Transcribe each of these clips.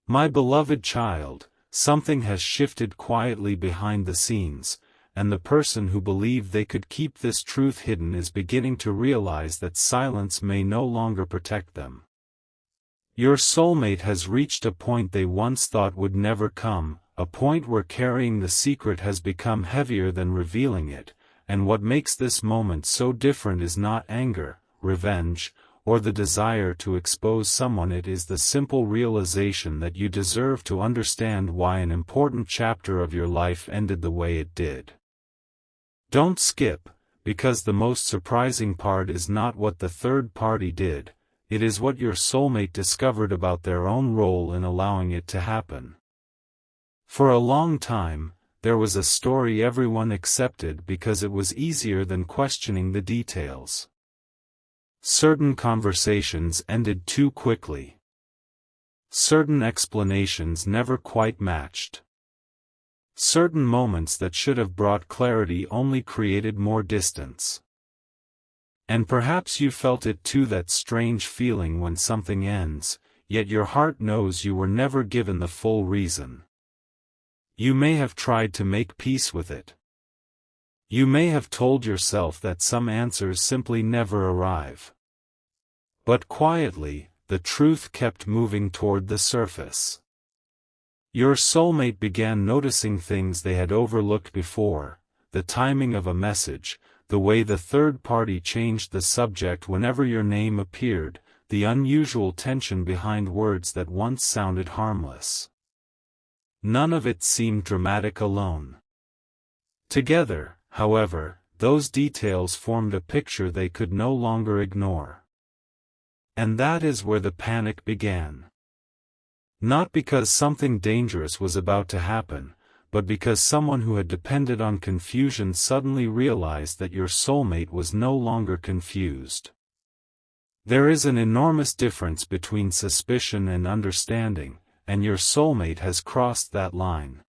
My beloved child, something has shifted quietly behind the scenes, and the person who believed they could keep this truth hidden is beginning to realize that silence may no longer protect them. Your soulmate has reached a point they once thought would never come, a point where carrying the secret has become heavier than revealing it, and what makes this moment so different is not anger, revenge, or the desire to expose someone. It is the simple realization that you deserve to understand why an important chapter of your life ended the way it did. Don't skip, because the most surprising part is not what the third party did, it is what your soulmate discovered about their own role in allowing it to happen. For a long time, there was a story everyone accepted because it was easier than questioning the details. Certain conversations ended too quickly. Certain explanations never quite matched. Certain moments that should have brought clarity only created more distance. And perhaps you felt it too, that strange feeling when something ends, yet your heart knows you were never given the full reason. You may have tried to make peace with it. You may have told yourself that some answers simply never arrive. But quietly, the truth kept moving toward the surface. Your soulmate began noticing things they had overlooked before: the timing of a message, the way the third party changed the subject whenever your name appeared, the unusual tension behind words that once sounded harmless. None of it seemed dramatic alone. Together, however, those details formed a picture they could no longer ignore. And that is where the panic began. Not because something dangerous was about to happen, but because someone who had depended on confusion suddenly realized that your soulmate was no longer confused. There is an enormous difference between suspicion and understanding, and your soulmate has crossed that line.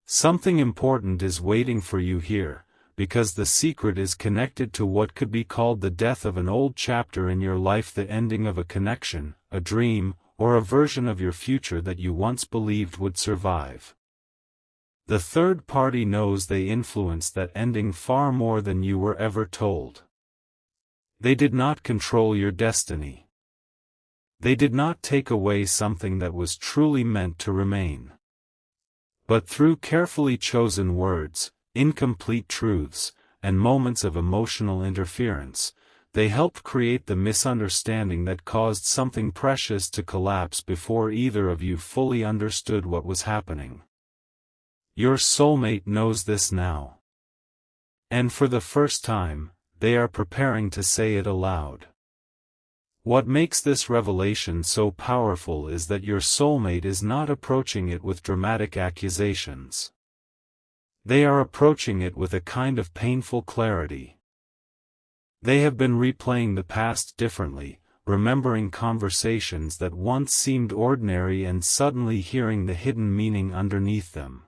Something important is waiting for you here, because the secret is connected to what could be called the death of an old chapter in your life, the ending of a connection, a dream, or a version of your future that you once believed would survive. The third party knows they influenced that ending far more than you were ever told. They did not control your destiny. They did not take away something that was truly meant to remain. But through carefully chosen words, incomplete truths, and moments of emotional interference, they helped create the misunderstanding that caused something precious to collapse before either of you fully understood what was happening. Your soulmate knows this now. And for the first time, they are preparing to say it aloud. What makes this revelation so powerful is that your soulmate is not approaching it with dramatic accusations. They are approaching it with a kind of painful clarity. They have been replaying the past differently, remembering conversations that once seemed ordinary and suddenly hearing the hidden meaning underneath them.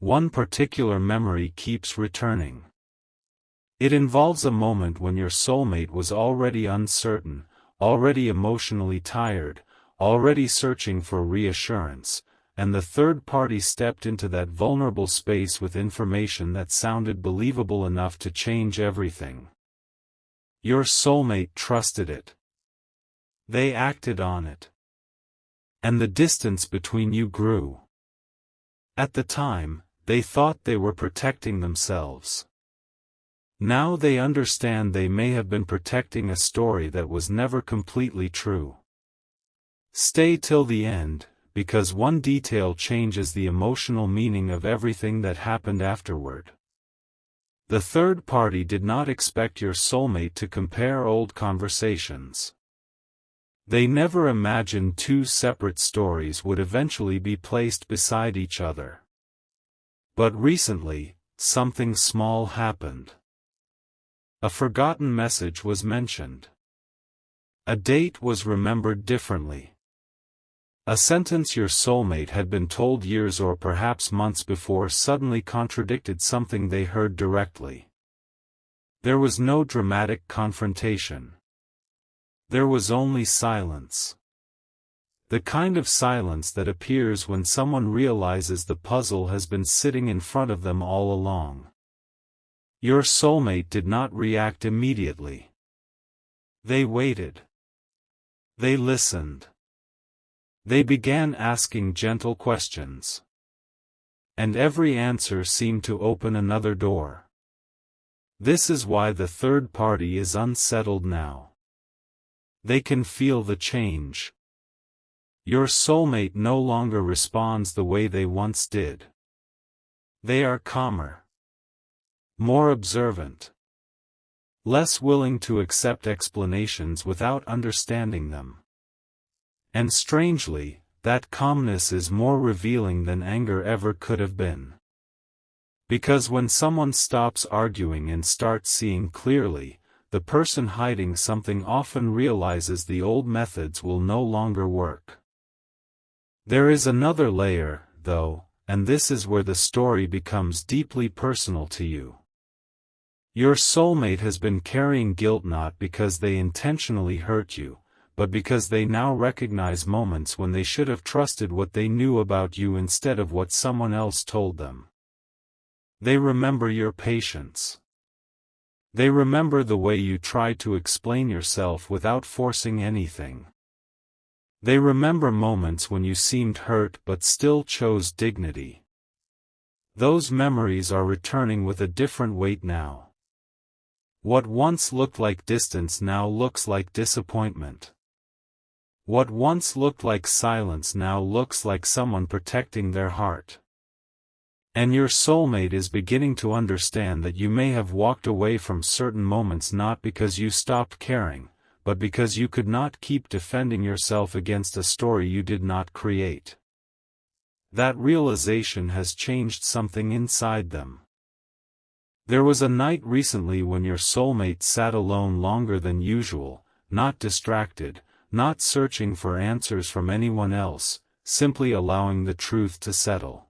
One particular memory keeps returning. It involves a moment when your soulmate was already uncertain, already emotionally tired, already searching for reassurance, and the third party stepped into that vulnerable space with information that sounded believable enough to change everything. Your soulmate trusted it. They acted on it. And the distance between you grew. At the time, they thought they were protecting themselves. Now they understand they may have been protecting a story that was never completely true. Stay till the end, because one detail changes the emotional meaning of everything that happened afterward. The third party did not expect your soulmate to compare old conversations. They never imagined two separate stories would eventually be placed beside each other. But recently, something small happened. A forgotten message was mentioned. A date was remembered differently. A sentence your soulmate had been told years or perhaps months before suddenly contradicted something they heard directly. There was no dramatic confrontation. There was only silence. The kind of silence that appears when someone realizes the puzzle has been sitting in front of them all along. Your soulmate did not react immediately. They waited. They listened. They began asking gentle questions. And every answer seemed to open another door. This is why the third party is unsettled now. They can feel the change. Your soulmate no longer responds the way they once did. They are calmer, more observant, less willing to accept explanations without understanding them. And strangely, that calmness is more revealing than anger ever could have been. Because when someone stops arguing and starts seeing clearly, the person hiding something often realizes the old methods will no longer work. There is another layer, though, and this is where the story becomes deeply personal to you. Your soulmate has been carrying guilt not because they intentionally hurt you, but because they now recognize moments when they should have trusted what they knew about you instead of what someone else told them. They remember your patience. They remember the way you tried to explain yourself without forcing anything. They remember moments when you seemed hurt but still chose dignity. Those memories are returning with a different weight now. What once looked like distance now looks like disappointment. What once looked like silence now looks like someone protecting their heart. And your soulmate is beginning to understand that you may have walked away from certain moments not because you stopped caring, but because you could not keep defending yourself against a story you did not create. That realization has changed something inside them. There was a night recently when your soulmate sat alone longer than usual, not distracted, not searching for answers from anyone else, simply allowing the truth to settle.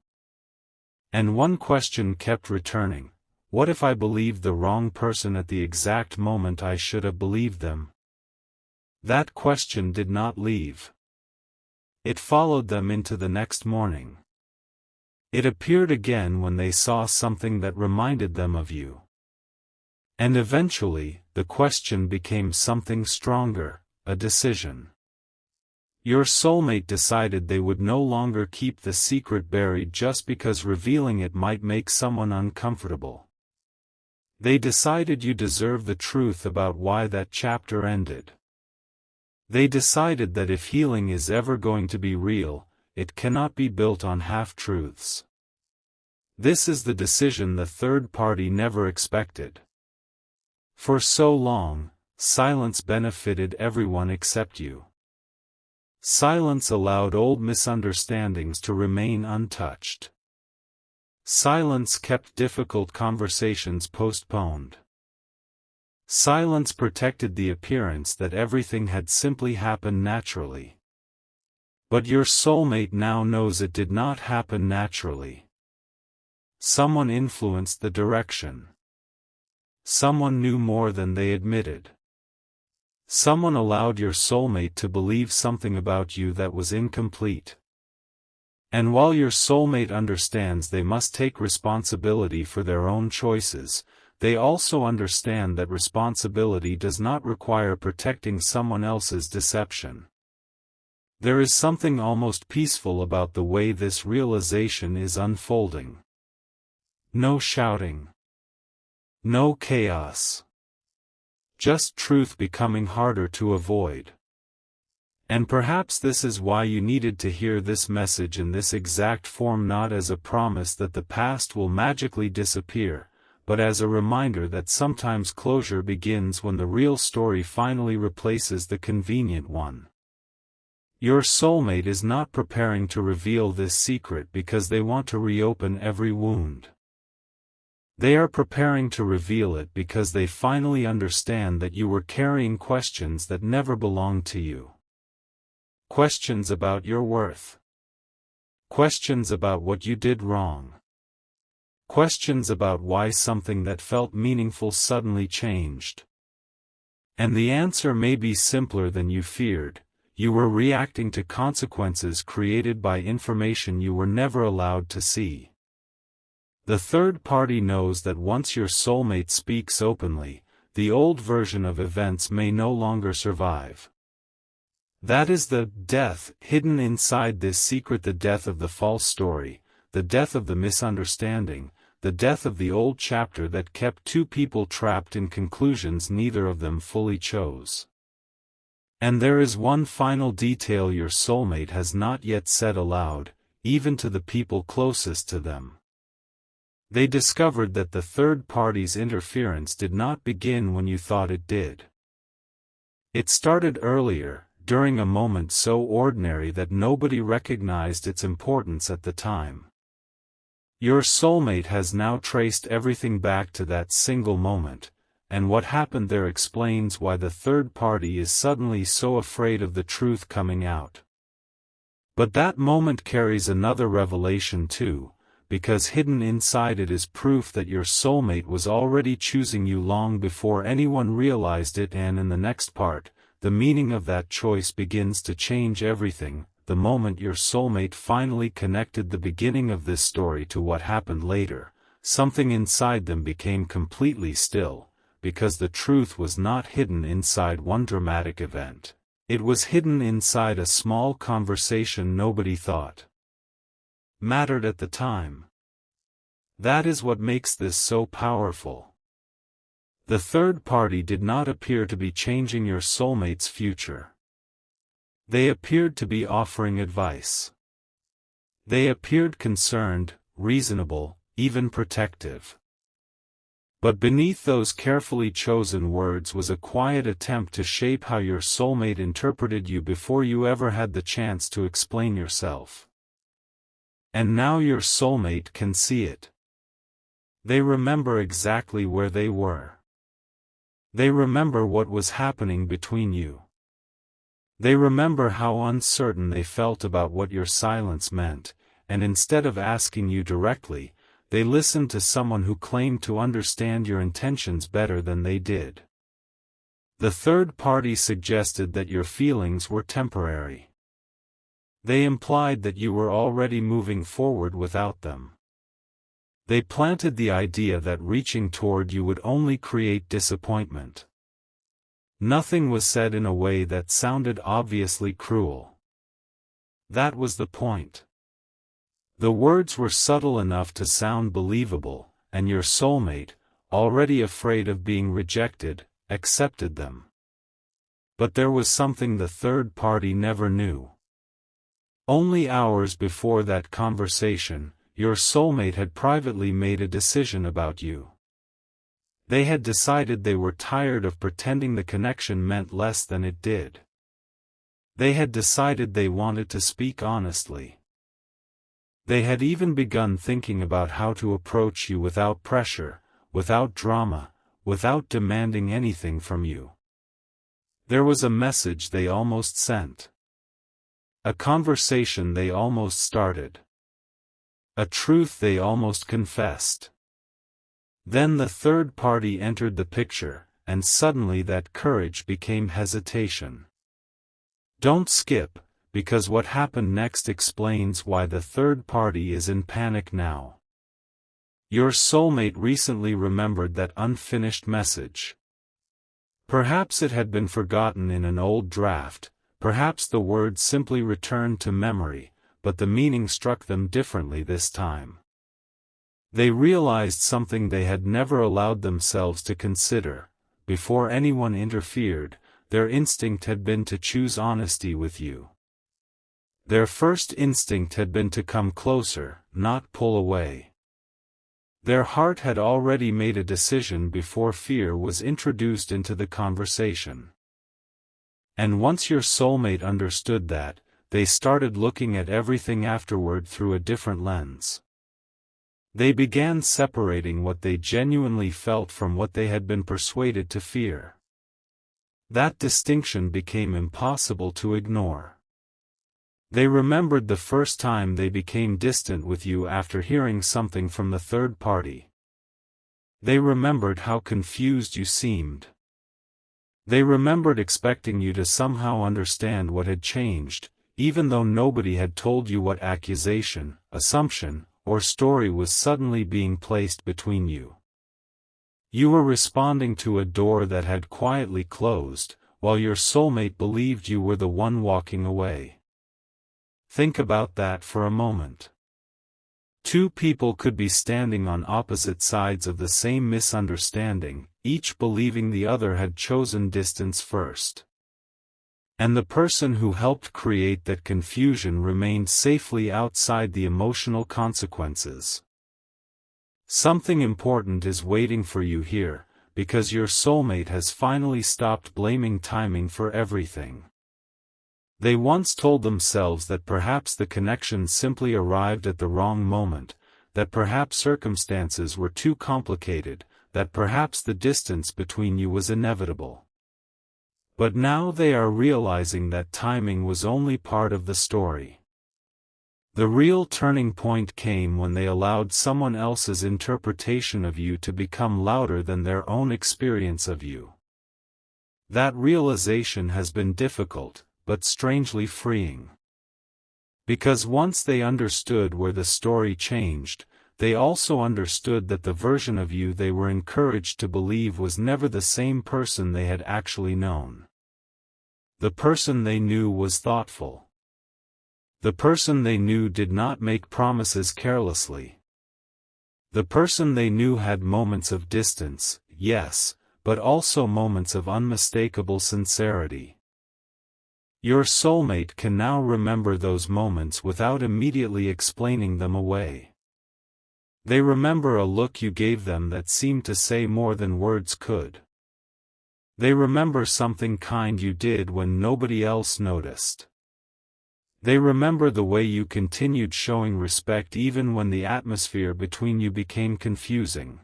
And one question kept returning: what if I believed the wrong person at the exact moment I should have believed them? That question did not leave. It followed them into the next morning. It appeared again when they saw something that reminded them of you. And eventually, the question became something stronger, a decision. Your soulmate decided they would no longer keep the secret buried just because revealing it might make someone uncomfortable. They decided you deserve the truth about why that chapter ended. They decided that if healing is ever going to be real, it cannot be built on half-truths. This is the decision the third party never expected. For so long, silence benefited everyone except you. Silence allowed old misunderstandings to remain untouched. Silence kept difficult conversations postponed. Silence protected the appearance that everything had simply happened naturally. But your soulmate now knows it did not happen naturally. Someone influenced the direction. Someone knew more than they admitted. Someone allowed your soulmate to believe something about you that was incomplete. And while your soulmate understands they must take responsibility for their own choices, they also understand that responsibility does not require protecting someone else's deception. There is something almost peaceful about the way this realization is unfolding. No shouting. No chaos. Just truth becoming harder to avoid. And perhaps this is why you needed to hear this message in this exact form, not as a promise that the past will magically disappear, but as a reminder that sometimes closure begins when the real story finally replaces the convenient one. Your soulmate is not preparing to reveal this secret because they want to reopen every wound. They are preparing to reveal it because they finally understand that you were carrying questions that never belonged to you. Questions about your worth. Questions about what you did wrong. Questions about why something that felt meaningful suddenly changed. And the answer may be simpler than you feared: You were reacting to consequences created by information you were never allowed to see. The third party knows that once your soulmate speaks openly, the old version of events may no longer survive. That is the death hidden inside this secret, the death of the false story, the death of the misunderstanding, the death of the old chapter that kept two people trapped in conclusions neither of them fully chose. And there is one final detail your soulmate has not yet said aloud, even to the people closest to them. They discovered that the third party's interference did not begin when you thought it did. It started earlier, during a moment so ordinary that nobody recognized its importance at the time. Your soulmate has now traced everything back to that single moment, and what happened there explains why the third party is suddenly so afraid of the truth coming out. But that moment carries another revelation too, because hidden inside it is proof that your soulmate was already choosing you long before anyone realized it, and in the next part, the meaning of that choice begins to change everything. The moment your soulmate finally connected the beginning of this story to what happened later, something inside them became completely still, because the truth was not hidden inside one dramatic event. It was hidden inside a small conversation nobody thought mattered at the time. That is what makes this so powerful. The third party did not appear to be changing your soulmate's future. They appeared to be offering advice. They appeared concerned, reasonable, even protective. But beneath those carefully chosen words was a quiet attempt to shape how your soulmate interpreted you before you ever had the chance to explain yourself. And now your soulmate can see it. They remember exactly where they were. They remember what was happening between you. They remember how uncertain they felt about what your silence meant, and instead of asking you directly, they listened to someone who claimed to understand your intentions better than they did. The third party suggested that your feelings were temporary. They implied that you were already moving forward without them. They planted the idea that reaching toward you would only create disappointment. Nothing was said in a way that sounded obviously cruel. That was the point. The words were subtle enough to sound believable, and your soulmate, already afraid of being rejected, accepted them. But there was something the third party never knew. Only hours before that conversation, your soulmate had privately made a decision about you. They had decided they were tired of pretending the connection meant less than it did. They had decided they wanted to speak honestly. They had even begun thinking about how to approach you without pressure, without drama, without demanding anything from you. There was a message they almost sent. A conversation they almost started. A truth they almost confessed. Then the third party entered the picture, and suddenly that courage became hesitation. Don't skip, because what happened next explains why the third party is in panic now. Your soulmate recently remembered that unfinished message. Perhaps it had been forgotten in an old draft, perhaps the words simply returned to memory, but the meaning struck them differently this time. They realized something they had never allowed themselves to consider. Before anyone interfered, their instinct had been to choose honesty with you. Their first instinct had been to come closer, not pull away. Their heart had already made a decision before fear was introduced into the conversation. And once your soulmate understood that, they started looking at everything afterward through a different lens. They began separating what they genuinely felt from what they had been persuaded to fear. That distinction became impossible to ignore. They remembered the first time they became distant with you after hearing something from the third party. They remembered how confused you seemed. They remembered expecting you to somehow understand what had changed, even though nobody had told you what accusation, assumption, or story was suddenly being placed between you. You were responding to a door that had quietly closed, while your soulmate believed you were the one walking away. Think about that for a moment. Two people could be standing on opposite sides of the same misunderstanding, each believing the other had chosen distance first. And the person who helped create that confusion remained safely outside the emotional consequences. Something important is waiting for you here, because your soulmate has finally stopped blaming timing for everything. They once told themselves that perhaps the connection simply arrived at the wrong moment, that perhaps circumstances were too complicated, that perhaps the distance between you was inevitable. But now they are realizing that timing was only part of the story. The real turning point came when they allowed someone else's interpretation of you to become louder than their own experience of you. That realization has been difficult, but strangely freeing. Because once they understood where the story changed, they also understood that the version of you they were encouraged to believe was never the same person they had actually known. The person they knew was thoughtful. The person they knew did not make promises carelessly. The person they knew had moments of distance, yes, but also moments of unmistakable sincerity. Your soulmate can now remember those moments without immediately explaining them away. They remember a look you gave them that seemed to say more than words could. They remember something kind you did when nobody else noticed. They remember the way you continued showing respect even when the atmosphere between you became confusing.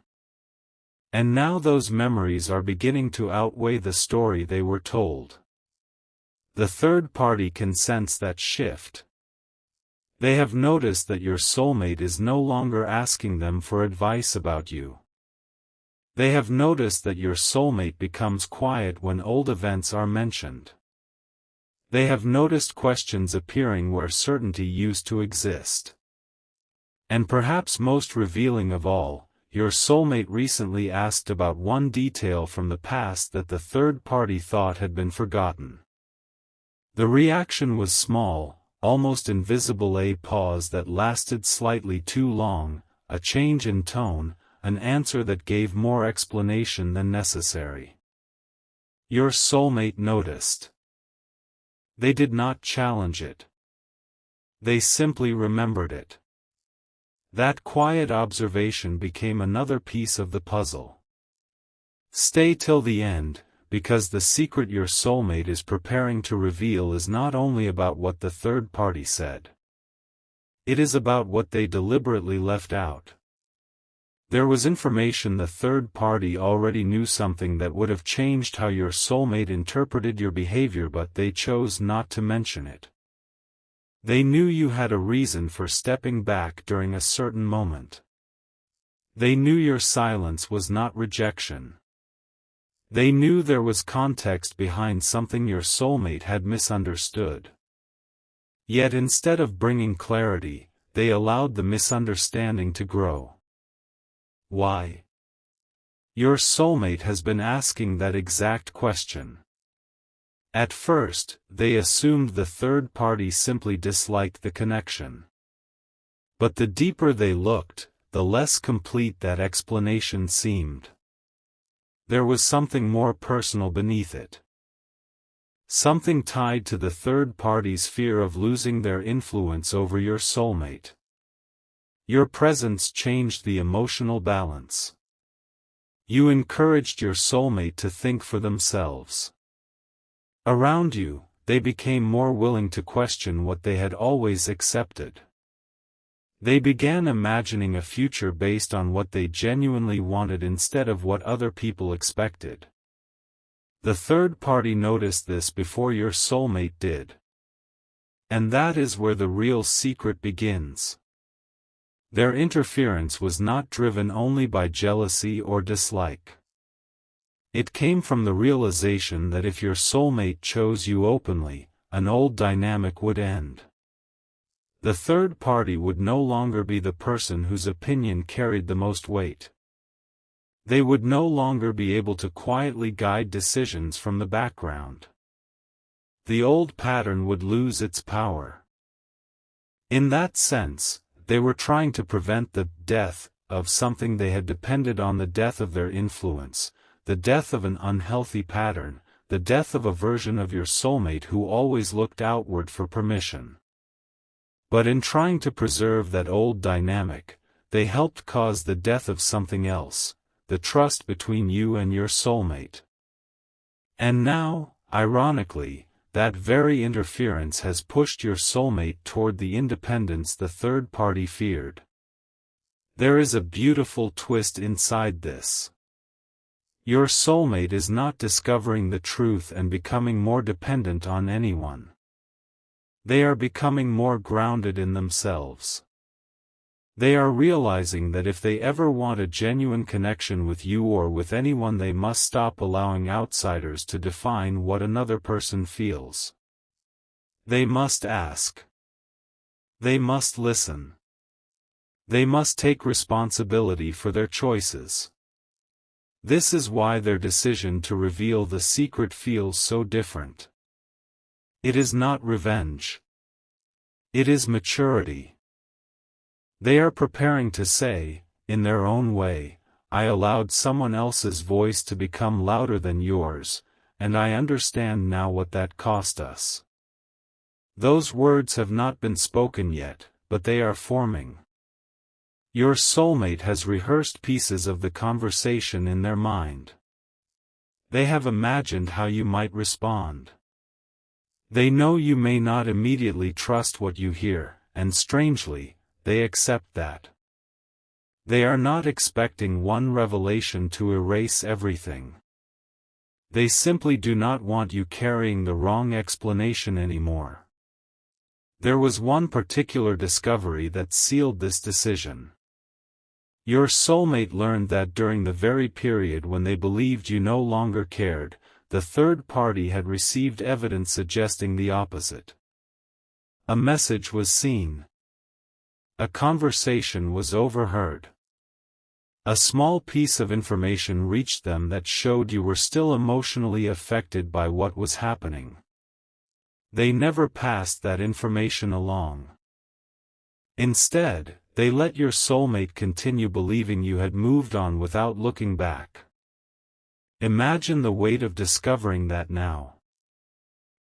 And now those memories are beginning to outweigh the story they were told. The third party can sense that shift. They have noticed that your soulmate is no longer asking them for advice about you. They have noticed that your soulmate becomes quiet when old events are mentioned. They have noticed questions appearing where certainty used to exist. And perhaps most revealing of all, your soulmate recently asked about one detail from the past that the third party thought had been forgotten. The reaction was small, almost invisible, a pause that lasted slightly too long, a change in tone, an answer that gave more explanation than necessary. Your soulmate noticed. They did not challenge it. They simply remembered it. That quiet observation became another piece of the puzzle. Stay till the end, because the secret your soulmate is preparing to reveal is not only about what the third party said. It is about what they deliberately left out. There was information the third party already knew, something that would have changed how your soulmate interpreted your behavior, but they chose not to mention it. They knew you had a reason for stepping back during a certain moment. They knew your silence was not rejection. They knew there was context behind something your soulmate had misunderstood. Yet instead of bringing clarity, they allowed the misunderstanding to grow. Why? Your soulmate has been asking that exact question. At first, they assumed the third party simply disliked the connection. But the deeper they looked, the less complete that explanation seemed. There was something more personal beneath it. Something tied to the third party's fear of losing their influence over your soulmate. Your presence changed the emotional balance. You encouraged your soulmate to think for themselves. Around you, they became more willing to question what they had always accepted. They began imagining a future based on what they genuinely wanted instead of what other people expected. The third party noticed this before your soulmate did. And that is where the real secret begins. Their interference was not driven only by jealousy or dislike. It came from the realization that if your soulmate chose you openly, an old dynamic would end. The third party would no longer be the person whose opinion carried the most weight. They would no longer be able to quietly guide decisions from the background. The old pattern would lose its power. In that sense, they were trying to prevent the death of something they had depended on, the death of their influence, the death of an unhealthy pattern, the death of a version of your soulmate who always looked outward for permission. But in trying to preserve that old dynamic, they helped cause the death of something else, the trust between you and your soulmate. And now, ironically, that very interference has pushed your soulmate toward the independence the third party feared. There is a beautiful twist inside this. Your soulmate is not discovering the truth and becoming more dependent on anyone. They are becoming more grounded in themselves. They are realizing that if they ever want a genuine connection with you or with anyone, they must stop allowing outsiders to define what another person feels. They must ask. They must listen. They must take responsibility for their choices. This is why their decision to reveal the secret feels so different. It is not revenge. It is maturity. They are preparing to say, in their own way, I allowed someone else's voice to become louder than yours, and I understand now what that cost us. Those words have not been spoken yet, but they are forming. Your soulmate has rehearsed pieces of the conversation in their mind. They have imagined how you might respond. They know you may not immediately trust what you hear, and strangely, they accept that. They are not expecting one revelation to erase everything. They simply do not want you carrying the wrong explanation anymore. There was one particular discovery that sealed this decision. Your soulmate learned that during the very period when they believed you no longer cared, the third party had received evidence suggesting the opposite. A message was seen. A conversation was overheard. A small piece of information reached them that showed you were still emotionally affected by what was happening. They never passed that information along. Instead, they let your soulmate continue believing you had moved on without looking back. Imagine the weight of discovering that now.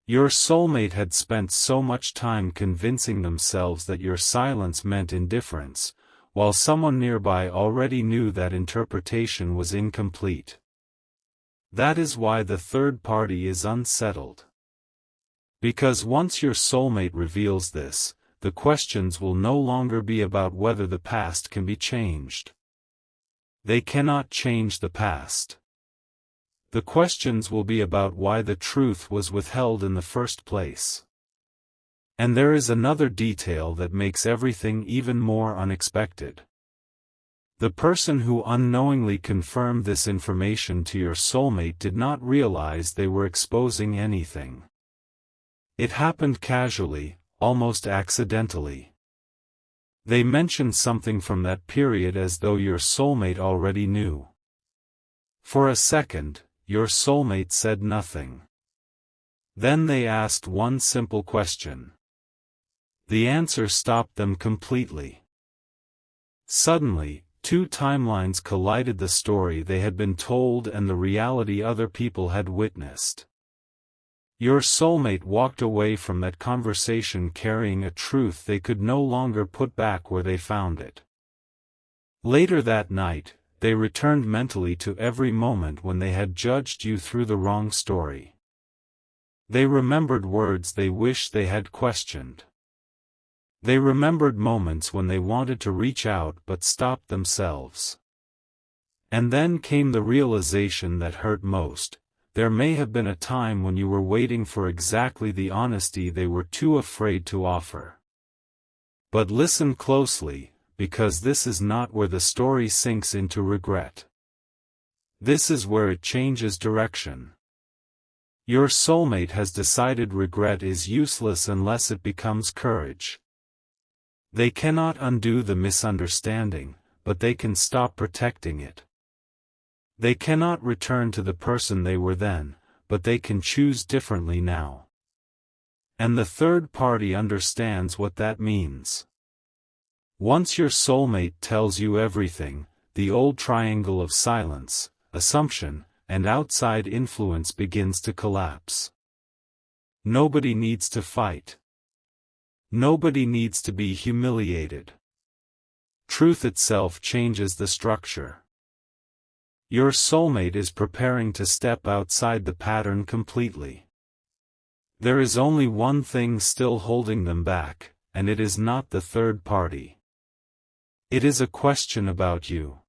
Your soulmate had spent so much time convincing themselves that your silence meant indifference, while someone nearby already knew that interpretation was incomplete. That is why the third party is unsettled. Because once your soulmate reveals this, the questions will no longer be about whether the past can be changed. They cannot change the past. The questions will be about why the truth was withheld in the first place. And there is another detail that makes everything even more unexpected. The person who unknowingly confirmed this information to your soulmate did not realize they were exposing anything. It happened casually, almost accidentally. They mentioned something from that period as though your soulmate already knew. For a second, your soulmate said nothing. Then they asked one simple question. The answer stopped them completely. Suddenly, two timelines collided: the story they had been told and the reality other people had witnessed. Your soulmate walked away from that conversation carrying a truth they could no longer put back where they found it. Later that night, they returned mentally to every moment when they had judged you through the wrong story. They remembered words they wished they had questioned. They remembered moments when they wanted to reach out but stopped themselves. And then came the realization that hurt most: there may have been a time when you were waiting for exactly the honesty they were too afraid to offer. But listen closely, because this is not where the story sinks into regret. This is where it changes direction. Your soulmate has decided regret is useless unless it becomes courage. They cannot undo the misunderstanding, but they can stop protecting it. They cannot return to the person they were then, but they can choose differently now. And the third party understands what that means. Once your soulmate tells you everything, the old triangle of silence, assumption, and outside influence begins to collapse. Nobody needs to fight. Nobody needs to be humiliated. Truth itself changes the structure. Your soulmate is preparing to step outside the pattern completely. There is only one thing still holding them back, and it is not the third party. It is a question about you.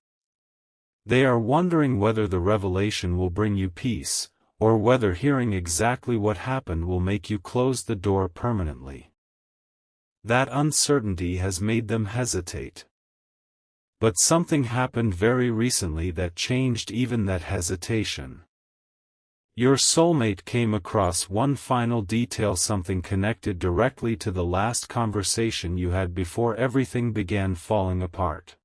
They are wondering whether the revelation will bring you peace, or whether hearing exactly what happened will make you close the door permanently. That uncertainty has made them hesitate. But something happened very recently that changed even that hesitation. Your soulmate came across one final detail, something connected directly to the last conversation you had before everything began falling apart.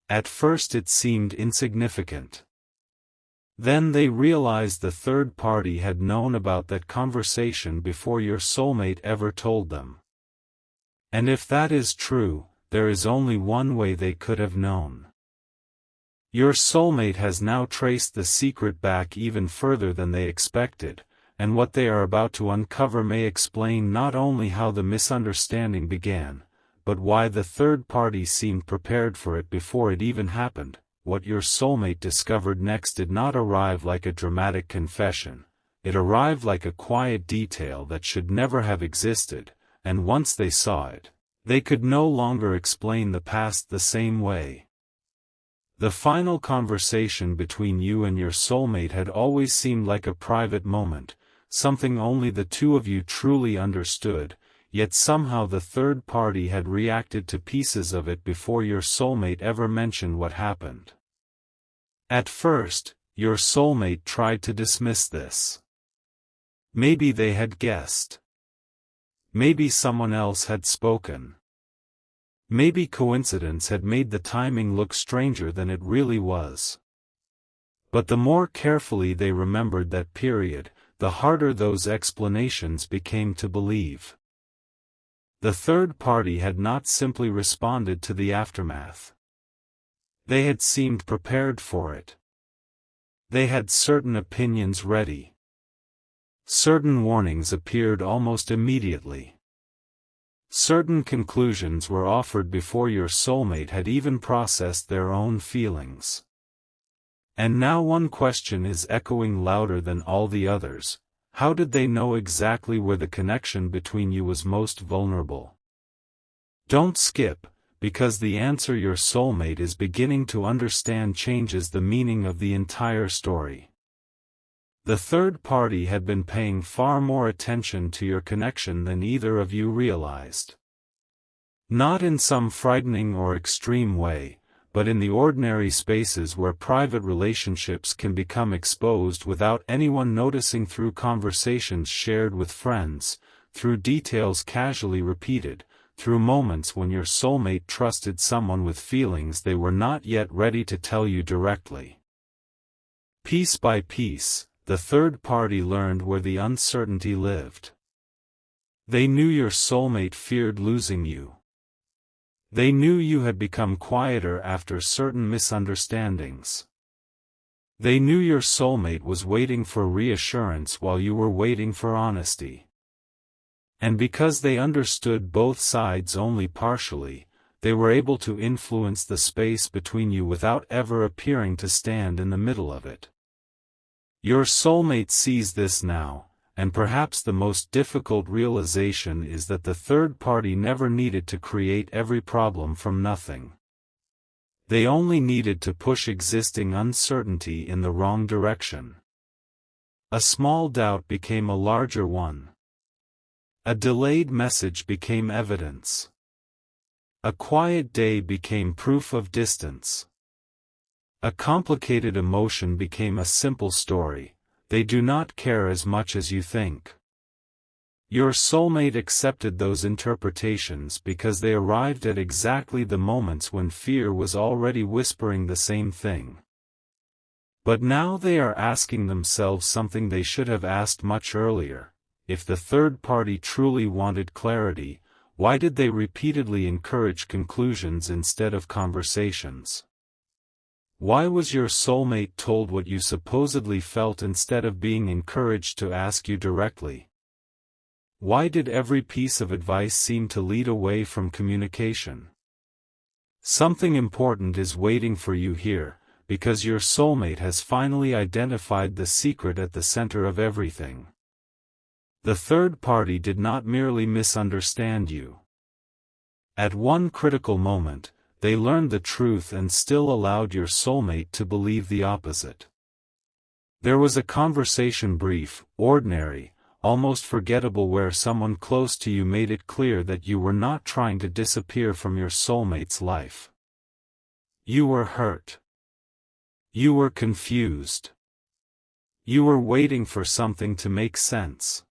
At first it seemed insignificant. Then they realized the third party had known about that conversation before your soulmate ever told them. And if that is true, there is only one way they could have known. Your soulmate has now traced the secret back even further than they expected, and what they are about to uncover may explain not only how the misunderstanding began, but why the third party seemed prepared for it before it even happened. What your soulmate discovered next did not arrive like a dramatic confession, it arrived like a quiet detail that should never have existed, and once they saw it, they could no longer explain the past the same way. The final conversation between you and your soulmate had always seemed like a private moment, something only the two of you truly understood, yet somehow the third party had reacted to pieces of it before your soulmate ever mentioned what happened. At first, your soulmate tried to dismiss this. Maybe they had guessed. Maybe someone else had spoken. Maybe coincidence had made the timing look stranger than it really was. But the more carefully they remembered that period, the harder those explanations became to believe. The third party had not simply responded to the aftermath. They had seemed prepared for it. They had certain opinions ready. Certain warnings appeared almost immediately. Certain conclusions were offered before your soulmate had even processed their own feelings. And now one question is echoing louder than all the others: how did they know exactly where the connection between you was most vulnerable? Don't skip, because the answer your soulmate is beginning to understand changes the meaning of the entire story. The third party had been paying far more attention to your connection than either of you realized. Not in some frightening or extreme way, but in the ordinary spaces where private relationships can become exposed without anyone noticing, through conversations shared with friends, through details casually repeated, through moments when your soulmate trusted someone with feelings they were not yet ready to tell you directly. Piece by piece, the third party learned where the uncertainty lived. They knew your soulmate feared losing you. They knew you had become quieter after certain misunderstandings. They knew your soulmate was waiting for reassurance while you were waiting for honesty. And because they understood both sides only partially, they were able to influence the space between you without ever appearing to stand in the middle of it. Your soulmate sees this now, and perhaps the most difficult realization is that the third party never needed to create every problem from nothing. They only needed to push existing uncertainty in the wrong direction. A small doubt became a larger one. A delayed message became evidence. A quiet day became proof of distance. A complicated emotion became a simple story. They do not care as much as you think. Your soulmate accepted those interpretations because they arrived at exactly the moments when fear was already whispering the same thing. But now they are asking themselves something they should have asked much earlier. If the third party truly wanted clarity, why did they repeatedly encourage conclusions instead of conversations? Why was your soulmate told what you supposedly felt instead of being encouraged to ask you directly? Why did every piece of advice seem to lead away from communication? Something important is waiting for you here, because your soulmate has finally identified the secret at the center of everything. The third party did not merely misunderstand you. At one critical moment, they learned the truth and still allowed your soulmate to believe the opposite. There was a conversation, brief, ordinary, almost forgettable, where someone close to you made it clear that you were not trying to disappear from your soulmate's life. You were hurt. You were confused. You were waiting for something to make sense.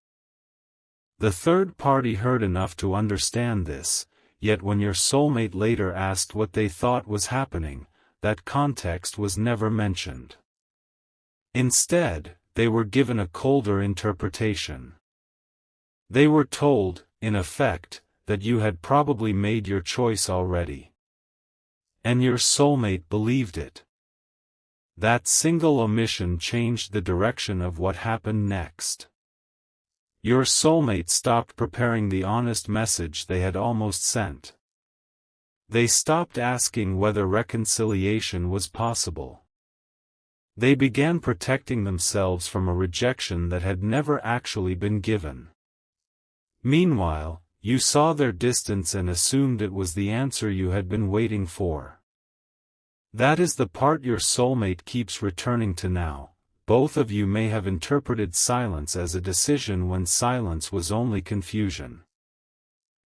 The third party heard enough to understand this, yet when your soulmate later asked what they thought was happening, that context was never mentioned. Instead, they were given a colder interpretation. They were told, in effect, that you had probably made your choice already. And your soulmate believed it. That single omission changed the direction of what happened next. Your soulmate stopped preparing the honest message they had almost sent. They stopped asking whether reconciliation was possible. They began protecting themselves from a rejection that had never actually been given. Meanwhile, you saw their distance and assumed it was the answer you had been waiting for. That is the part your soulmate keeps returning to now. Both of you may have interpreted silence as a decision when silence was only confusion.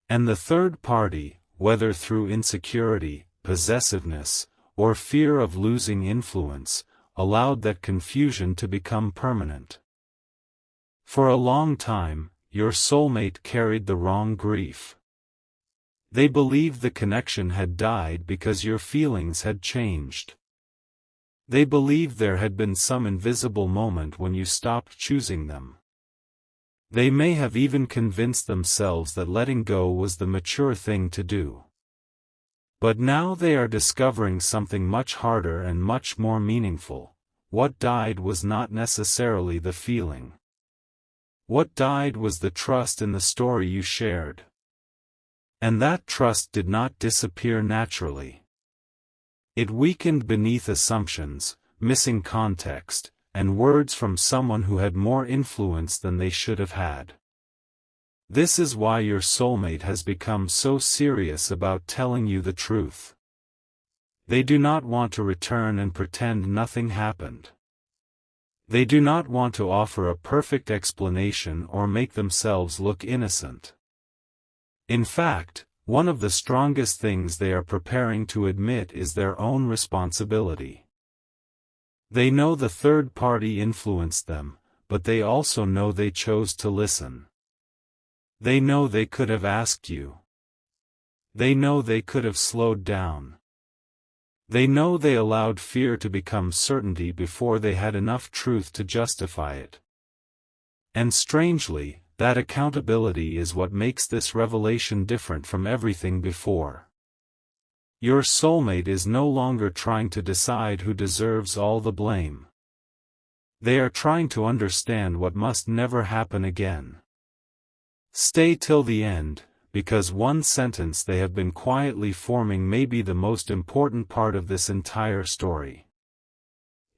And the third party, whether through insecurity, possessiveness, or fear of losing influence, allowed that confusion to become permanent. For a long time, your soulmate carried the wrong grief. They believed the connection had died because your feelings had changed. They believed there had been some invisible moment when you stopped choosing them. They may have even convinced themselves that letting go was the mature thing to do. But now they are discovering something much harder and much more meaningful. What died was not necessarily the feeling. What died was the trust in the story you shared. And that trust did not disappear naturally. It weakened beneath assumptions, missing context, and words from someone who had more influence than they should have had. This is why your soulmate has become so serious about telling you the truth. They do not want to return and pretend nothing happened. They do not want to offer a perfect explanation or make themselves look innocent. In fact, one of the strongest things they are preparing to admit is their own responsibility. They know the third party influenced them, but they also know they chose to listen. They know they could have asked you. They know they could have slowed down. They know they allowed fear to become certainty before they had enough truth to justify it. And strangely, that accountability is what makes this revelation different from everything before. Your soulmate is no longer trying to decide who deserves all the blame. They are trying to understand what must never happen again. Stay till the end, because one sentence they have been quietly forming may be the most important part of this entire story.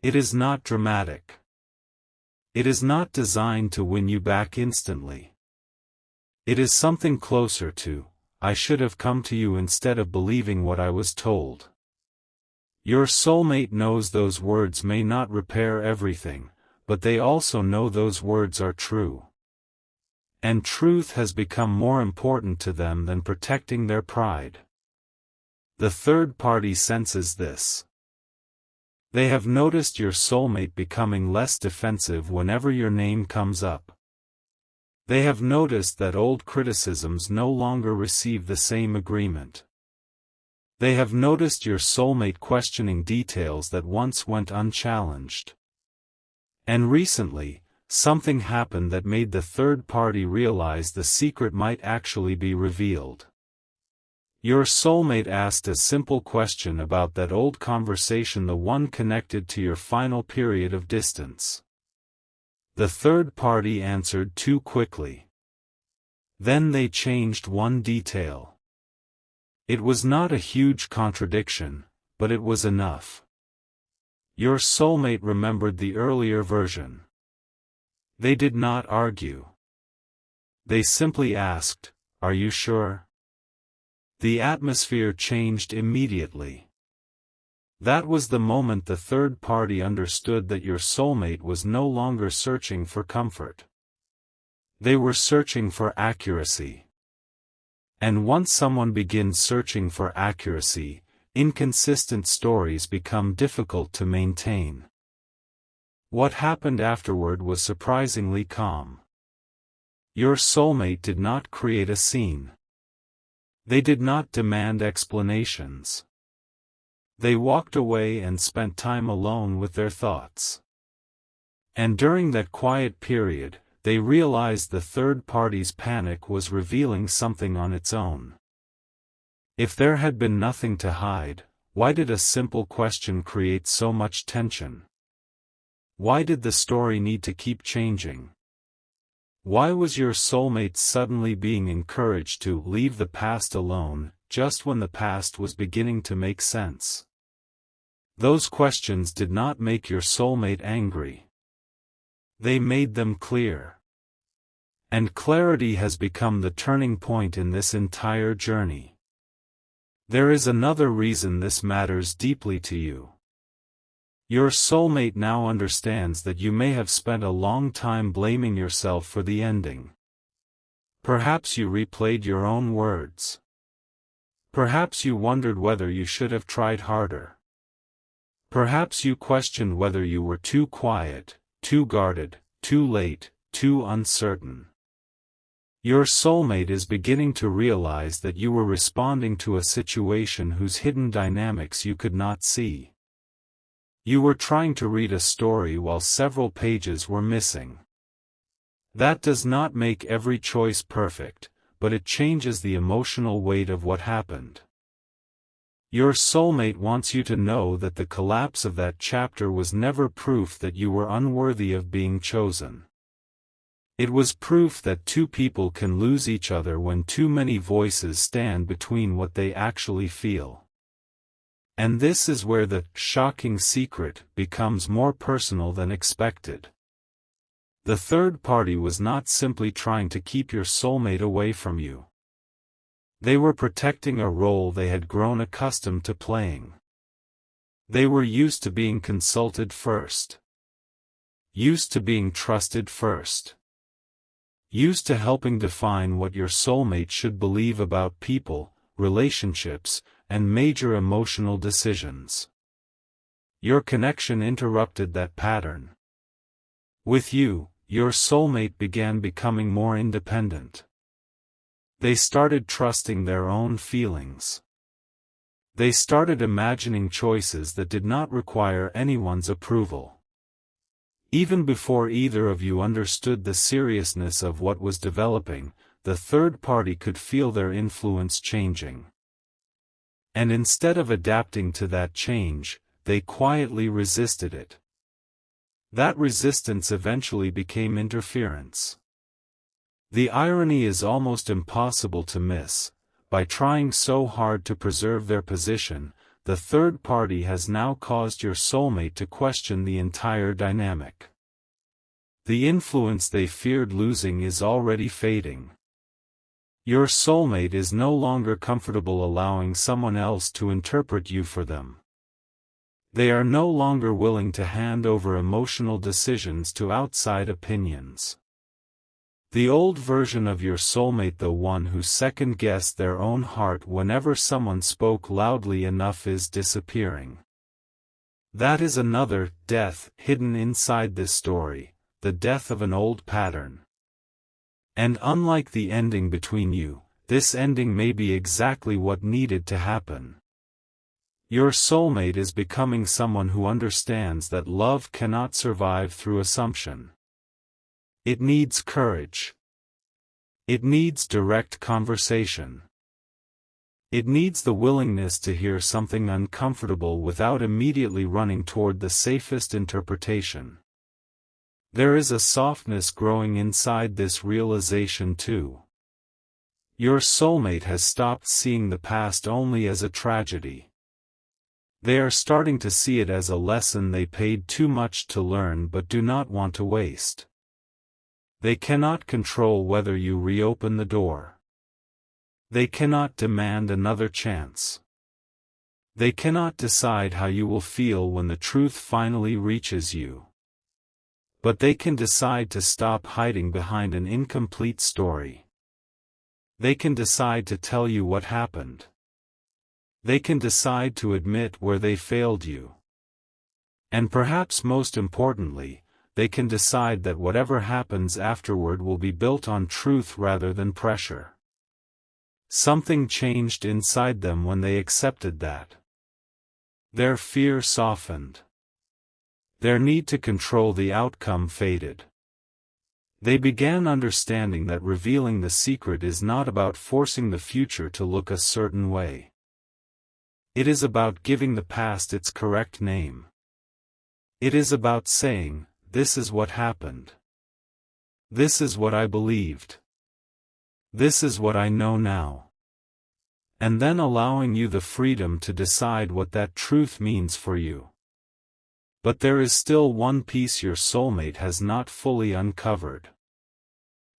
It is not dramatic. It is not designed to win you back instantly. It is something closer to, I should have come to you instead of believing what I was told. Your soulmate knows those words may not repair everything, but they also know those words are true. And truth has become more important to them than protecting their pride. The third party senses this. They have noticed your soulmate becoming less defensive whenever your name comes up. They have noticed that old criticisms no longer receive the same agreement. They have noticed your soulmate questioning details that once went unchallenged. And recently, something happened that made the third party realize the secret might actually be revealed. Your soulmate asked a simple question about that old conversation, the one connected to your final period of distance. The third party answered too quickly. Then they changed one detail. It was not a huge contradiction, but it was enough. Your soulmate remembered the earlier version. They did not argue. They simply asked, "Are you sure?" The atmosphere changed immediately. That was the moment the third party understood that your soulmate was no longer searching for comfort. They were searching for accuracy. And once someone begins searching for accuracy, inconsistent stories become difficult to maintain. What happened afterward was surprisingly calm. Your soulmate did not create a scene. They did not demand explanations. They walked away and spent time alone with their thoughts. And during that quiet period, they realized the third party's panic was revealing something on its own. If there had been nothing to hide, why did a simple question create so much tension? Why did the story need to keep changing? Why was your soulmate suddenly being encouraged to leave the past alone, just when the past was beginning to make sense? Those questions did not make your soulmate angry. They made them clear. And clarity has become the turning point in this entire journey. There is another reason this matters deeply to you. Your soulmate now understands that you may have spent a long time blaming yourself for the ending. Perhaps you replayed your own words. Perhaps you wondered whether you should have tried harder. Perhaps you questioned whether you were too quiet, too guarded, too late, too uncertain. Your soulmate is beginning to realize that you were responding to a situation whose hidden dynamics you could not see. You were trying to read a story while several pages were missing. That does not make every choice perfect, but it changes the emotional weight of what happened. Your soulmate wants you to know that the collapse of that chapter was never proof that you were unworthy of being chosen. It was proof that two people can lose each other when too many voices stand between what they actually feel. And this is where the shocking secret becomes more personal than expected. The third party was not simply trying to keep your soulmate away from you. They were protecting a role they had grown accustomed to playing. They were used to being consulted first. Used to being trusted first. Used to helping define what your soulmate should believe about people, relationships, and major emotional decisions. Your connection interrupted that pattern. With you, your soulmate began becoming more independent. They started trusting their own feelings. They started imagining choices that did not require anyone's approval. Even before either of you understood the seriousness of what was developing, the third party could feel their influence changing. And instead of adapting to that change, they quietly resisted it. That resistance eventually became interference. The irony is almost impossible to miss. By trying so hard to preserve their position, the third party has now caused your soulmate to question the entire dynamic. The influence they feared losing is already fading. Your soulmate is no longer comfortable allowing someone else to interpret you for them. They are no longer willing to hand over emotional decisions to outside opinions. The old version of your soulmate, the one who second-guessed their own heart whenever someone spoke loudly enough, is disappearing. That is another death hidden inside this story, the death of an old pattern. And unlike the ending between you, this ending may be exactly what needed to happen. Your soulmate is becoming someone who understands that love cannot survive through assumption. It needs courage. It needs direct conversation. It needs the willingness to hear something uncomfortable without immediately running toward the safest interpretation. There is a softness growing inside this realization too. Your soulmate has stopped seeing the past only as a tragedy. They are starting to see it as a lesson they paid too much to learn but do not want to waste. They cannot control whether you reopen the door. They cannot demand another chance. They cannot decide how you will feel when the truth finally reaches you. But they can decide to stop hiding behind an incomplete story. They can decide to tell you what happened. They can decide to admit where they failed you. And perhaps most importantly, they can decide that whatever happens afterward will be built on truth rather than pressure. Something changed inside them when they accepted that. Their fear softened. Their need to control the outcome faded. They began understanding that revealing the secret is not about forcing the future to look a certain way. It is about giving the past its correct name. It is about saying, "This is what happened. This is what I believed. This is what I know now." And then allowing you the freedom to decide what that truth means for you. But there is still one piece your soulmate has not fully uncovered.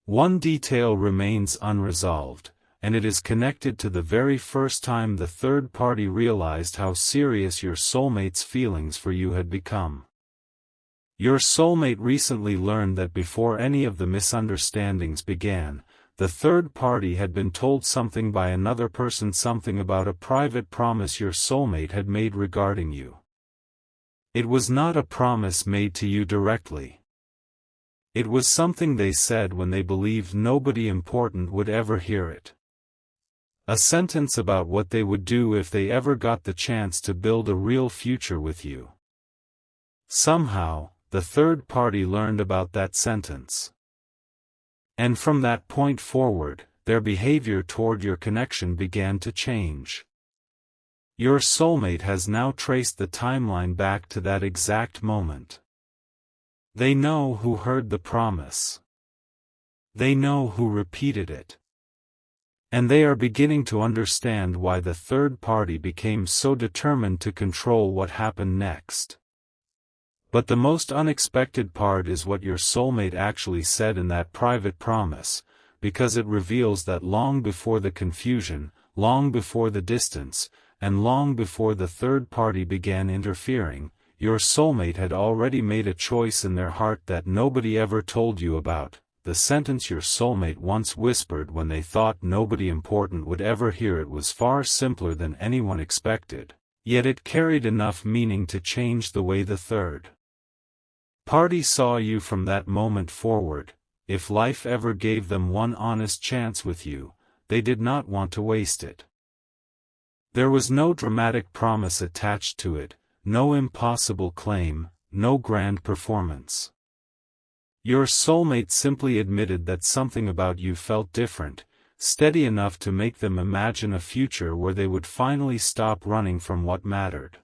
One detail remains unresolved, and it is connected to the very first time the third party realized how serious your soulmate's feelings for you had become. Your soulmate recently learned that before any of the misunderstandings began, the third party had been told something by another person, something about a private promise your soulmate had made regarding you. It was not a promise made to you directly. It was something they said when they believed nobody important would ever hear it. A sentence about what they would do if they ever got the chance to build a real future with you. Somehow, the third party learned about that sentence. And from that point forward, their behavior toward your connection began to change. Your soulmate has now traced the timeline back to that exact moment. They know who heard the promise. They know who repeated it. And they are beginning to understand why the third party became so determined to control what happened next. But the most unexpected part is what your soulmate actually said in that private promise, because it reveals that long before the confusion, long before the distance, and long before the third party began interfering, your soulmate had already made a choice in their heart that nobody ever told you about. The sentence your soulmate once whispered when they thought nobody important would ever hear it was far simpler than anyone expected, yet it carried enough meaning to change the way the third party saw you from that moment forward. If life ever gave them one honest chance with you, they did not want to waste it. There was no dramatic promise attached to it, no impossible claim, no grand performance. Your soulmate simply admitted that something about you felt different, steady enough to make them imagine a future where they would finally stop running from what mattered.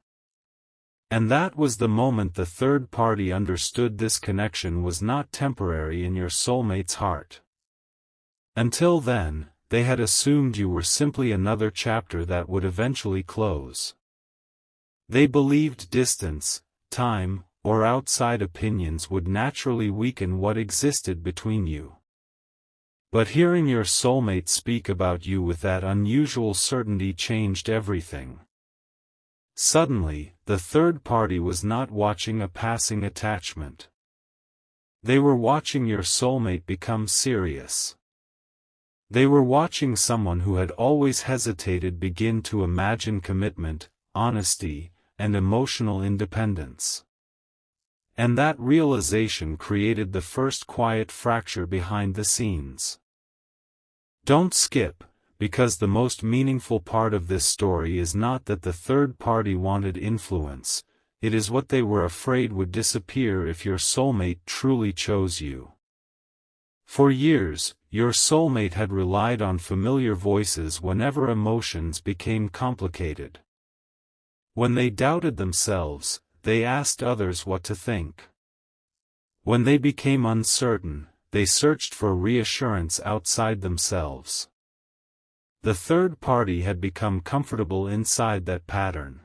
And that was the moment the third party understood this connection was not temporary in your soulmate's heart. Until then, they had assumed you were simply another chapter that would eventually close. They believed distance, time, or outside opinions would naturally weaken what existed between you. But hearing your soulmate speak about you with that unusual certainty changed everything. Suddenly, the third party was not watching a passing attachment. They were watching your soulmate become serious. They were watching someone who had always hesitated begin to imagine commitment, honesty, and emotional independence. And that realization created the first quiet fracture behind the scenes. Don't skip, because the most meaningful part of this story is not that the third party wanted influence, it is what they were afraid would disappear if your soulmate truly chose you. For years, your soulmate had relied on familiar voices whenever emotions became complicated. When they doubted themselves, they asked others what to think. When they became uncertain, they searched for reassurance outside themselves. The third party had become comfortable inside that pattern.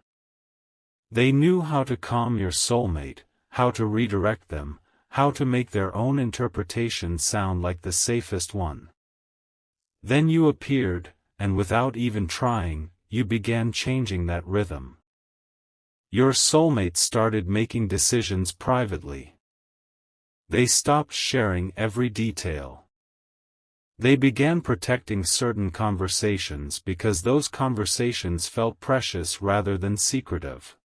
They knew how to calm your soulmate, how to redirect them, how to make their own interpretation sound like the safest one. Then you appeared, and without even trying, you began changing that rhythm. Your soulmate started making decisions privately. They stopped sharing every detail. They began protecting certain conversations because those conversations felt precious rather than secretive.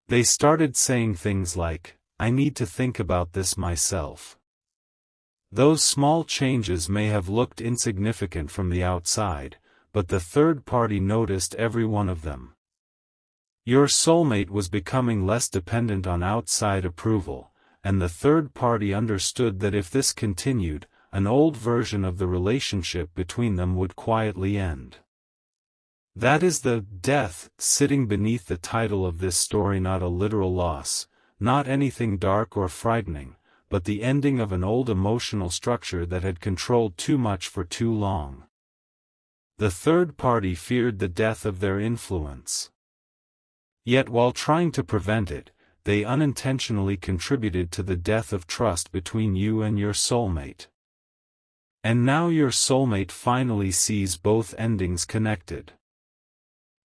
They started saying things like, "I need to think about this myself." Those small changes may have looked insignificant from the outside, but the third party noticed every one of them. Your soulmate was becoming less dependent on outside approval, and the third party understood that if this continued, an old version of the relationship between them would quietly end. That is the death sitting beneath the title of this story, not a literal loss, not anything dark or frightening, but the ending of an old emotional structure that had controlled too much for too long. The third party feared the death of their influence. Yet while trying to prevent it, they unintentionally contributed to the death of trust between you and your soulmate. And now your soulmate finally sees both endings connected.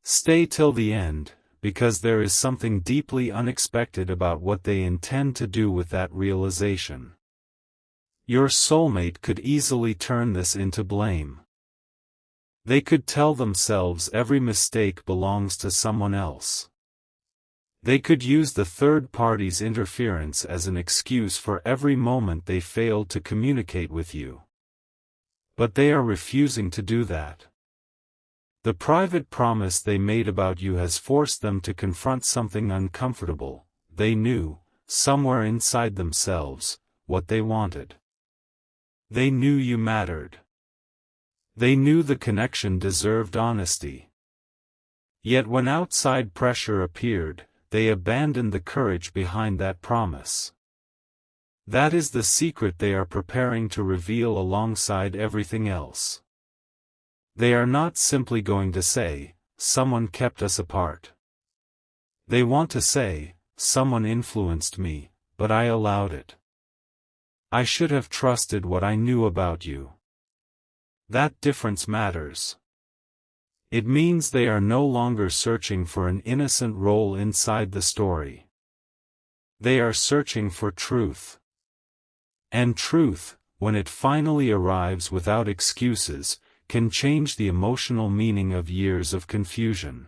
Stay till the end, because there is something deeply unexpected about what they intend to do with that realization. Your soulmate could easily turn this into blame. They could tell themselves every mistake belongs to someone else. They could use the third party's interference as an excuse for every moment they failed to communicate with you. But they are refusing to do that. The private promise they made about you has forced them to confront something uncomfortable. They knew, somewhere inside themselves, what they wanted. They knew you mattered. They knew the connection deserved honesty. Yet when outside pressure appeared, they abandoned the courage behind that promise. That is the secret they are preparing to reveal alongside everything else. They are not simply going to say, "Someone kept us apart." They want to say, "Someone influenced me, but I allowed it. I should have trusted what I knew about you." That difference matters. It means they are no longer searching for an innocent role inside the story. They are searching for truth. And truth, when it finally arrives without excuses, can change the emotional meaning of years of confusion.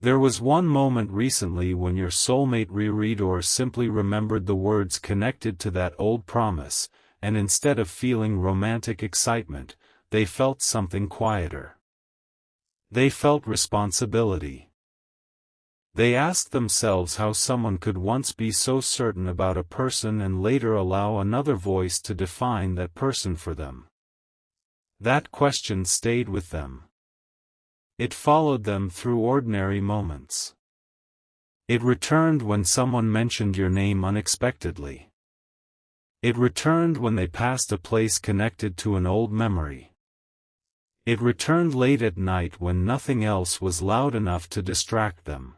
There was one moment recently when your soulmate reread or simply remembered the words connected to that old promise, and instead of feeling romantic excitement, they felt something quieter. They felt responsibility. They asked themselves how someone could once be so certain about a person and later allow another voice to define that person for them. That question stayed with them. It followed them through ordinary moments. It returned when someone mentioned your name unexpectedly. It returned when they passed a place connected to an old memory. It returned late at night when nothing else was loud enough to distract them.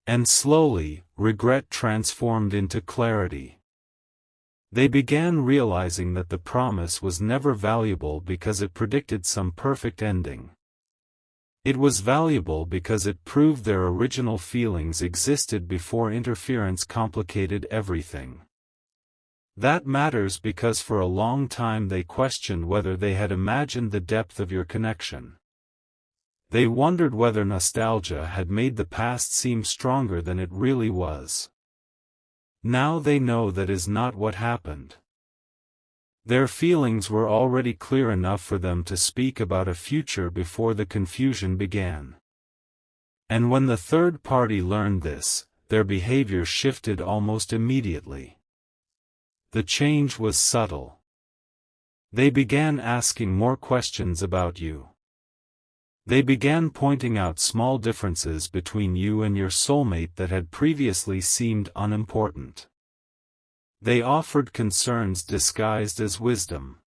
And slowly, regret transformed into clarity. They began realizing that the promise was never valuable because it predicted some perfect ending. It was valuable because it proved their original feelings existed before interference complicated everything. That matters because for a long time they questioned whether they had imagined the depth of your connection. They wondered whether nostalgia had made the past seem stronger than it really was. Now they know that is not what happened. Their feelings were already clear enough for them to speak about a future before the confusion began. And when the third party learned this, their behavior shifted almost immediately. The change was subtle. They began asking more questions about you. They began pointing out small differences between you and your soulmate that had previously seemed unimportant. They offered concerns disguised as wisdom.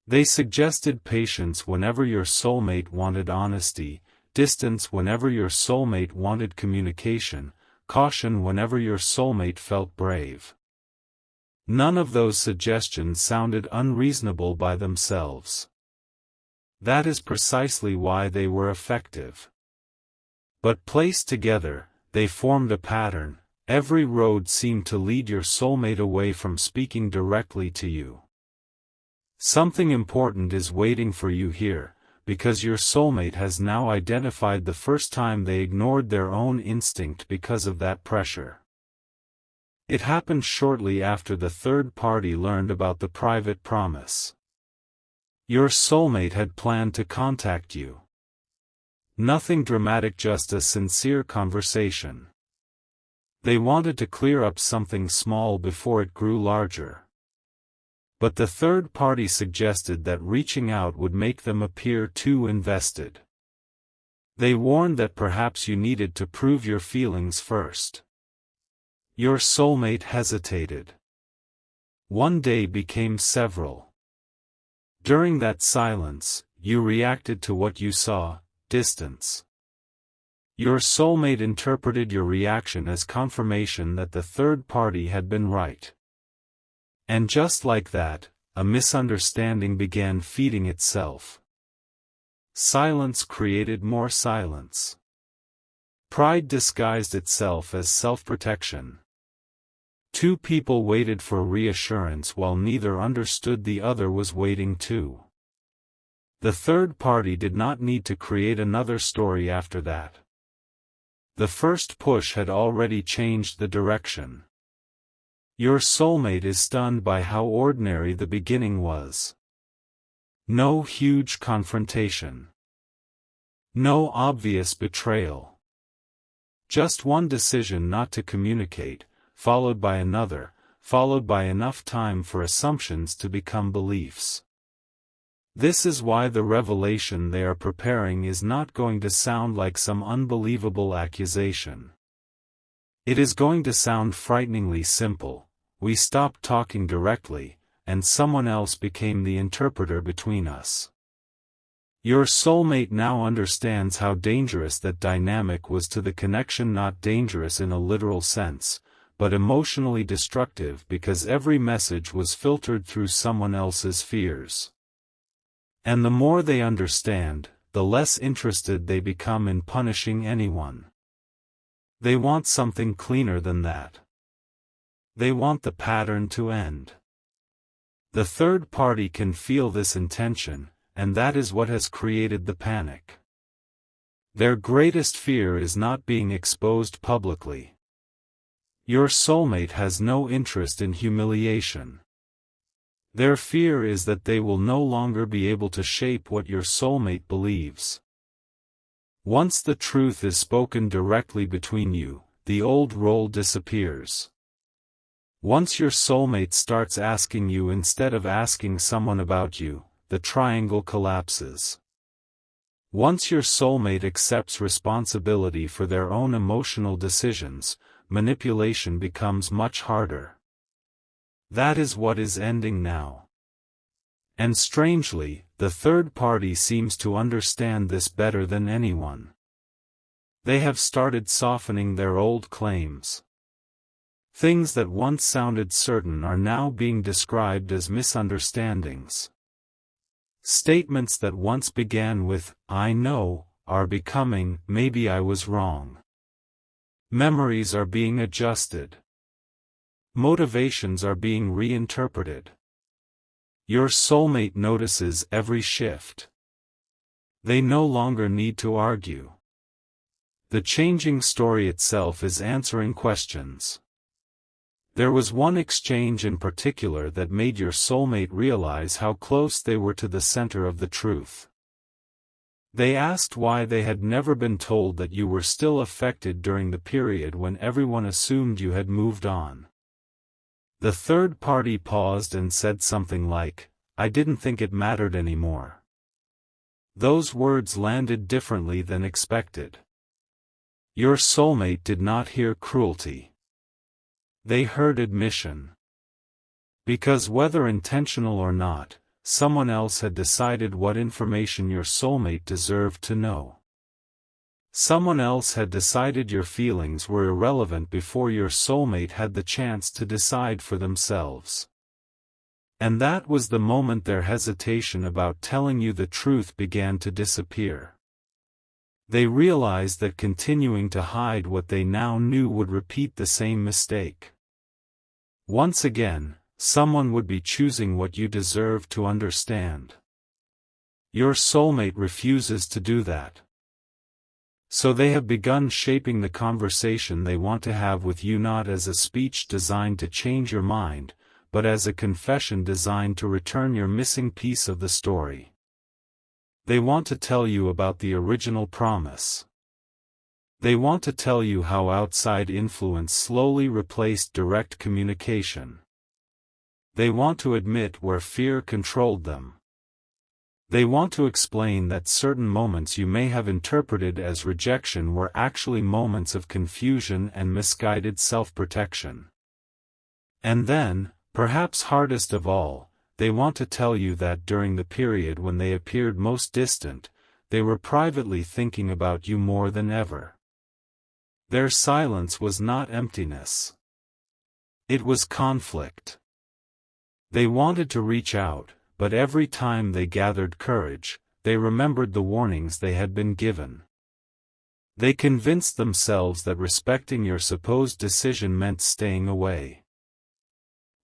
They suggested patience whenever your soulmate wanted honesty, distance whenever your soulmate wanted communication, caution whenever your soulmate felt brave. None of those suggestions sounded unreasonable by themselves. That is precisely why they were effective. But placed together, they formed a pattern. Every road seemed to lead your soulmate away from speaking directly to you. Something important is waiting for you here, because your soulmate has now identified the first time they ignored their own instinct because of that pressure. It happened shortly after the third party learned about the private promise. Your soulmate had planned to contact you. Nothing dramatic, just a sincere conversation. They wanted to clear up something small before it grew larger. But the third party suggested that reaching out would make them appear too invested. They warned that perhaps you needed to prove your feelings first. Your soulmate hesitated. One day became several. During that silence, you reacted to what you saw: distance. Your soulmate interpreted your reaction as confirmation that the third party had been right. And just like that, a misunderstanding began feeding itself. Silence created more silence. Pride disguised itself as self-protection. Two people waited for reassurance while neither understood the other was waiting too. The third party did not need to create another story after that. The first push had already changed the direction. Your soulmate is stunned by how ordinary the beginning was. No huge confrontation. No obvious betrayal. Just one decision not to communicate, followed by another, followed by enough time for assumptions to become beliefs. This is why the revelation they are preparing is not going to sound like some unbelievable accusation. It is going to sound frighteningly simple. We stopped talking directly, and someone else became the interpreter between us. Your soulmate now understands how dangerous that dynamic was to the connection, not dangerous in a literal sense, but emotionally destructive because every message was filtered through someone else's fears. And the more they understand, the less interested they become in punishing anyone. They want something cleaner than that. They want the pattern to end. The third party can feel this intention, and that is what has created the panic. Their greatest fear is not being exposed publicly. Your soulmate has no interest in humiliation. Their fear is that they will no longer be able to shape what your soulmate believes. Once the truth is spoken directly between you, the old role disappears. Once your soulmate starts asking you instead of asking someone about you, the triangle collapses. Once your soulmate accepts responsibility for their own emotional decisions, manipulation becomes much harder. That is what is ending now. And strangely, the third party seems to understand this better than anyone. They have started softening their old claims. Things that once sounded certain are now being described as misunderstandings. Statements that once began with, "I know," are becoming, "maybe I was wrong." Memories are being adjusted. Motivations are being reinterpreted. Your soulmate notices every shift. They no longer need to argue. The changing story itself is answering questions. There was one exchange in particular that made your soulmate realize how close they were to the center of the truth. They asked why they had never been told that you were still affected during the period when everyone assumed you had moved on. The third party paused and said something like, "I didn't think it mattered anymore." Those words landed differently than expected. Your soulmate did not hear cruelty. They heard admission. Because whether intentional or not, someone else had decided what information your soulmate deserved to know. Someone else had decided your feelings were irrelevant before your soulmate had the chance to decide for themselves. And that was the moment their hesitation about telling you the truth began to disappear. They realized that continuing to hide what they now knew would repeat the same mistake. Once again, someone would be choosing what you deserve to understand. Your soulmate refuses to do that. So they have begun shaping the conversation they want to have with you not as a speech designed to change your mind, but as a confession designed to return your missing piece of the story. They want to tell you about the original promise. They want to tell you how outside influence slowly replaced direct communication. They want to admit where fear controlled them. They want to explain that certain moments you may have interpreted as rejection were actually moments of confusion and misguided self-protection. And then, perhaps hardest of all, they want to tell you that during the period when they appeared most distant, they were privately thinking about you more than ever. Their silence was not emptiness. It was conflict. They wanted to reach out, but every time they gathered courage, they remembered the warnings they had been given. They convinced themselves that respecting your supposed decision meant staying away.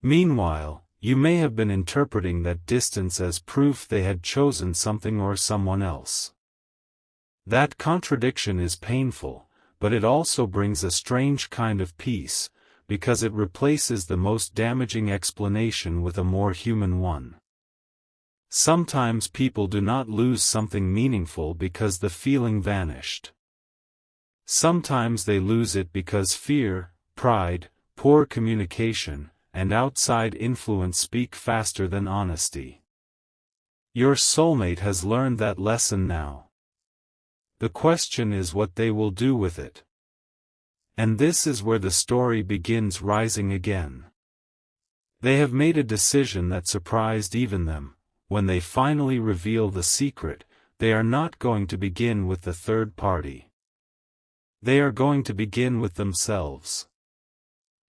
Meanwhile, you may have been interpreting that distance as proof they had chosen something or someone else. That contradiction is painful, but it also brings a strange kind of peace, because it replaces the most damaging explanation with a more human one. Sometimes people do not lose something meaningful because the feeling vanished. Sometimes they lose it because fear, pride, poor communication, and outside influence speak faster than honesty. Your soulmate has learned that lesson now. The question is what they will do with it. And this is where the story begins rising again. They have made a decision that surprised even them. When they finally reveal the secret, they are not going to begin with the third party. They are going to begin with themselves.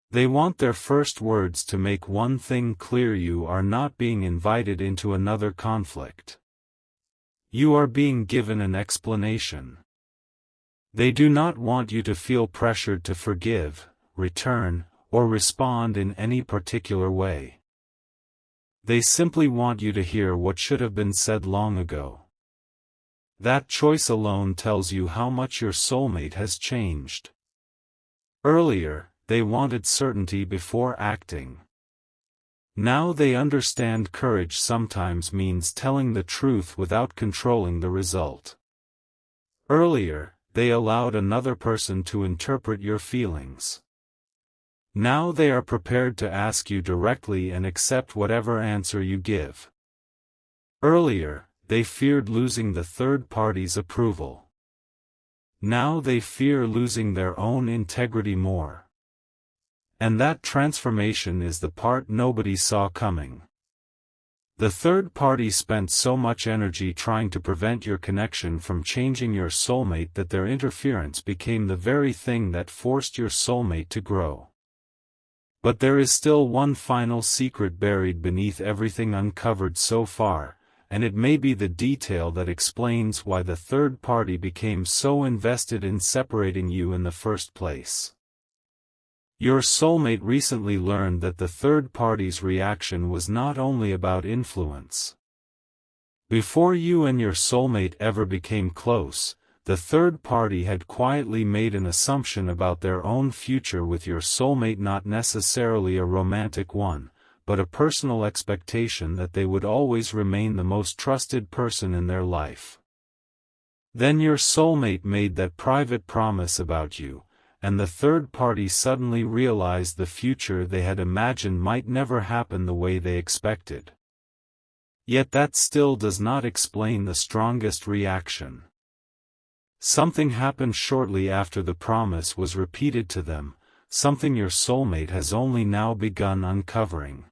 They want their first words to make one thing clear: you are not being invited into another conflict. You are being given an explanation. They do not want you to feel pressured to forgive, return, or respond in any particular way. They simply want you to hear what should have been said long ago. That choice alone tells you how much your soulmate has changed. Earlier, they wanted certainty before acting. Now they understand courage sometimes means telling the truth without controlling the result. Earlier, they allowed another person to interpret your feelings. Now they are prepared to ask you directly and accept whatever answer you give. Earlier, they feared losing the third party's approval. Now they fear losing their own integrity more. And that transformation is the part nobody saw coming. The third party spent so much energy trying to prevent your connection from changing your soulmate that their interference became the very thing that forced your soulmate to grow. But there is still one final secret buried beneath everything uncovered so far, and it may be the detail that explains why the third party became so invested in separating you in the first place. Your soulmate recently learned that the third party's reaction was not only about influence. Before you and your soulmate ever became close, the third party had quietly made an assumption about their own future with your soulmate, not necessarily a romantic one, but a personal expectation that they would always remain the most trusted person in their life. Then your soulmate made that private promise about you, and the third party suddenly realized the future they had imagined might never happen the way they expected. Yet that still does not explain the strongest reaction. Something happened shortly after the promise was repeated to them, something your soulmate has only now begun uncovering.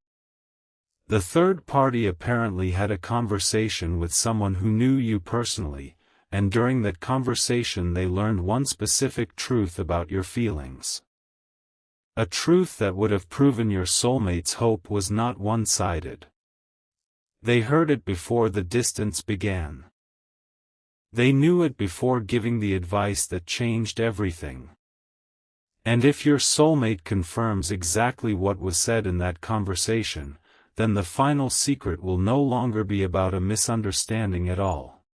The third party apparently had a conversation with someone who knew you personally, and during that conversation they learned one specific truth about your feelings. A truth that would have proven your soulmate's hope was not one-sided. They heard it before the distance began. They knew it before giving the advice that changed everything. And if your soulmate confirms exactly what was said in that conversation, then the final secret will no longer be about a misunderstanding at all.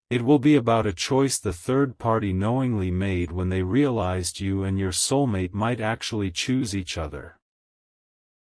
It will be about a choice the third party knowingly made when they realized you and your soulmate might actually choose each other.